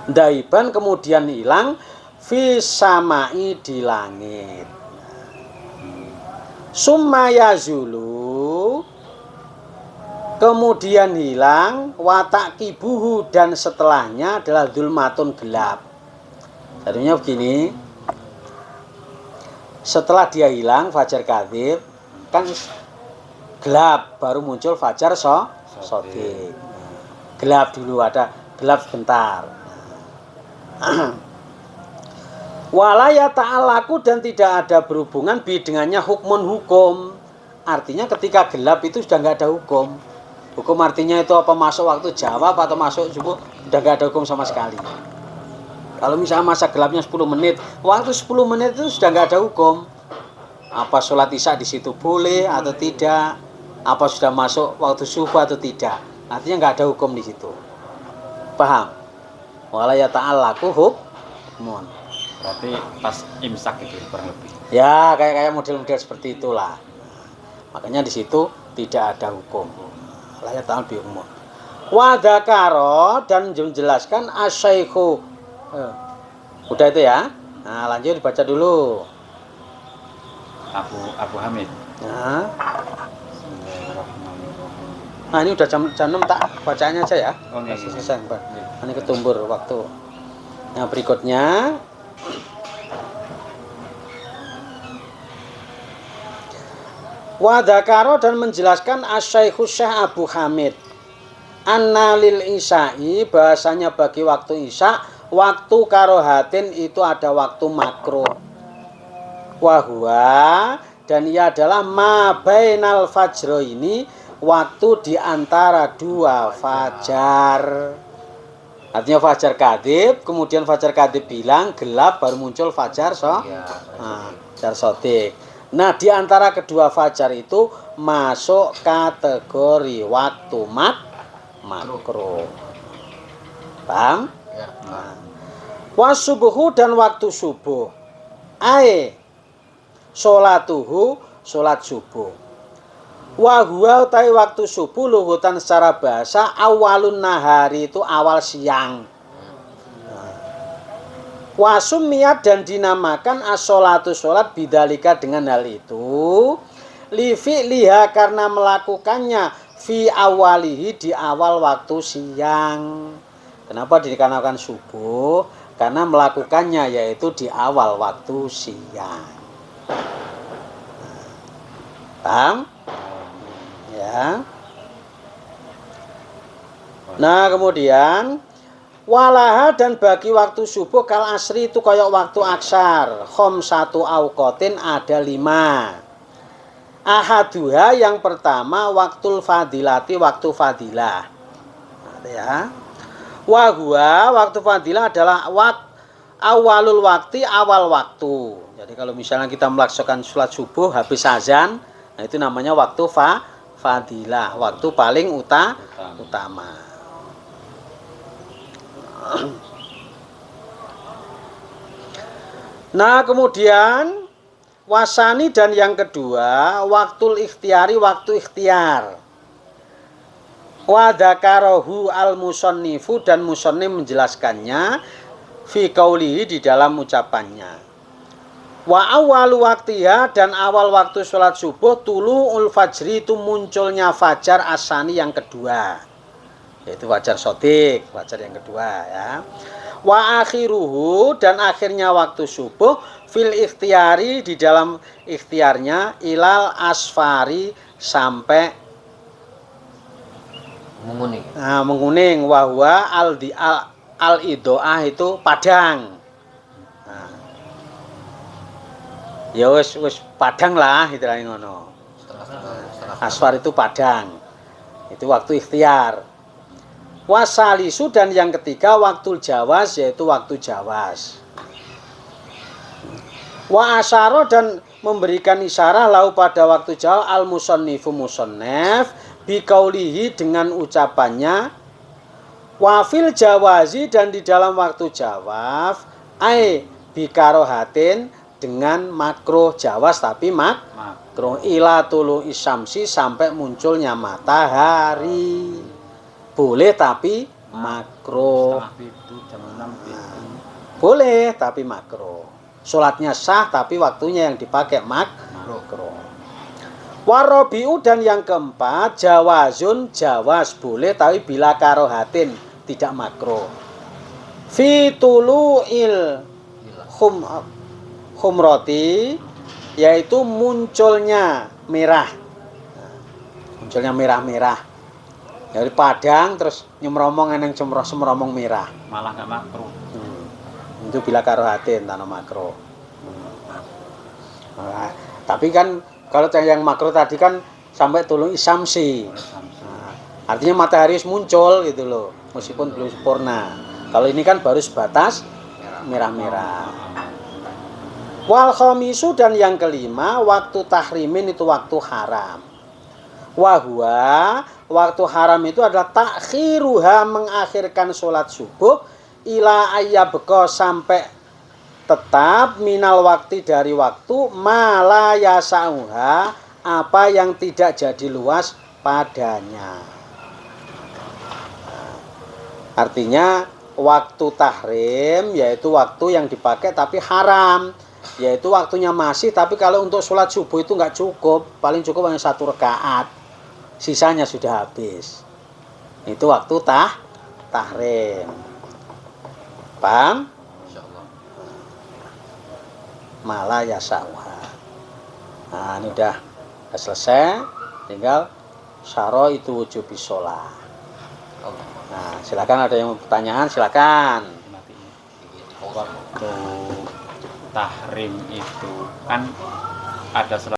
Daiban kemudian hilang fi samai di langit. Summa yazulu kemudian hilang watak kibuhu dan setelahnya adalah dzulmatun gelap. Artinya begini, setelah dia hilang fajar kadhib kan gelap baru muncul fajar shadiq. Gelap dulu ada gelap sebentar. Walaya ta'alaku dan tidak ada berhubungan bi dengannya hukmun hukum. Artinya ketika gelap itu sudah nggak ada hukum. Hukum artinya itu apa masuk waktu jawab atau masuk subuh sudah nggak ada hukum sama sekali. Kalau misalnya masa gelapnya 10 menit, waktu 10 menit itu sudah nggak ada hukum. Apa sholat isya di situ boleh atau tidak? Apa sudah masuk waktu subuh atau tidak? Artinya nggak ada hukum di situ. Paham? Walaya ta'alaku hukmun. Berarti pas imsak itu kurang lebih. Ya, kayak model-model seperti itulah. Makanya di situ tidak ada hukum. Layak ta'al bi umum. Wa dzakara dan menjelaskan asy-syaikhu. Udah itu ya. Nah, lanjut dibaca dulu. Abu Hamid. Nah, ini udah jam 6 tak bacanya aja ya. Oh, selesai, Pak. Ini ketumbur waktu. Nah, berikutnya wa dzakara dan menjelaskan asy-syaikhu Syekh Abu Hamid anna lil isya'i bahasanya bagi waktu isya waktu karohatin itu ada waktu makruh wa huwa dan ia adalah ma bainal fajro ini waktu di antara dua fajar. Artinya fajar kadhib, kemudian fajar kadhib bilang gelap baru muncul fajar fajar shadiq. Nah, di antara kedua fajar itu masuk kategori waktu makruh. Paham? Ya. Nah. Wasubuhu dan waktu subuh. Sholatuhu sholat subuh. Wa huwa utai waktu subuh luhutan secara bahasa awalun nahari itu awal siang. Wasumiyat dan dinamakan as-sholatu sholat bidalika dengan hal itu li fi'liha karena melakukannya fi awalihi di awal waktu siang. Kenapa dikarenakan subuh? Karena melakukannya yaitu di awal waktu siang. Paham? Ya. Nah, kemudian walaha dan bagi waktu subuh kal asri itu kayak waktu aksar satu auqatin ada 5. Ahaduha yang pertama waktul fadilati waktu fadilah. Ya. Wa huwa waktu fadilah adalah awalul waktu awal waktu. Jadi kalau misalnya kita melaksanakan sholat subuh habis azan, nah itu namanya waktu fadilah, waktu paling utama. Nah, kemudian wasani dan yang kedua, waktul ikhtiari, waktu ikhtiar. Wa dzakarahu al-musannifu dan musannif menjelaskannya fi qaulihi di dalam ucapannya. Wa awwalu waqtiha dan awal waktu sholat subuh tulu'ul fajri itu munculnya fajar asani yang kedua. Yaitu fajar shadiq, fajar yang kedua ya. Wa akhiruhu dan akhirnya waktu subuh fil ikhtiari di dalam ikhtiarnya ilal asfari sampai menguning. Nah, menguning wahwa al idoah itu padang. Nah. Ya wis padang lah istilahnya ngono. Asfar itu padang. Itu waktu ikhtiar. Wasalisu dan yang ketiga waktu jawas yaitu waktu jawas. Wa asyara dan memberikan isyarah lau pada waktu jawas al musannifu musannaf biqaulihi dengan ucapannya wafil jawazi dan di dalam waktu jawaf ai bikarohatin dengan makro jawas tapi makro ila tulu isamsi sampai munculnya matahari boleh tapi makro boleh tapi makro sholatnya sah tapi waktunya yang dipakai makro. Warobiu dan yang keempat jawazun jawas boleh tapi bila karohatin tidak makro. Fituluil humroti yaitu munculnya merah. Munculnya merah-merah. Dari padang terus nyemromong yang semromong merah. Malah nggak makro. Itu bila karohatin tanah makro. Nah, tapi kan kalau yang makro tadi kan sampai tulung isamsi. Nah, artinya matahari muncul gitu loh, meskipun belum sempurna. Kalau ini kan baru sebatas merah-merah. Wal khamisu dan yang kelima waktu tahrimin itu waktu haram. Wahwa waktu haram itu adalah takhiruha mengakhirkan sholat subuh ila ayyabqa sampai tetap minal waktu dari waktu malaya sauha apa yang tidak jadi luas padanya. Artinya waktu tahrim yaitu waktu yang dipakai tapi haram, yaitu waktunya masih tapi kalau untuk sholat subuh itu nggak cukup, paling cukup hanya 1 rakaat, sisanya sudah habis. Itu waktu tahrim. Paham? Malaya sauha. Nah, ini udah selesai, tinggal syara itu wujubi sholat. Nah, silakan ada yang mau pertanyaan, silakan. Waktu tahrim itu kan ada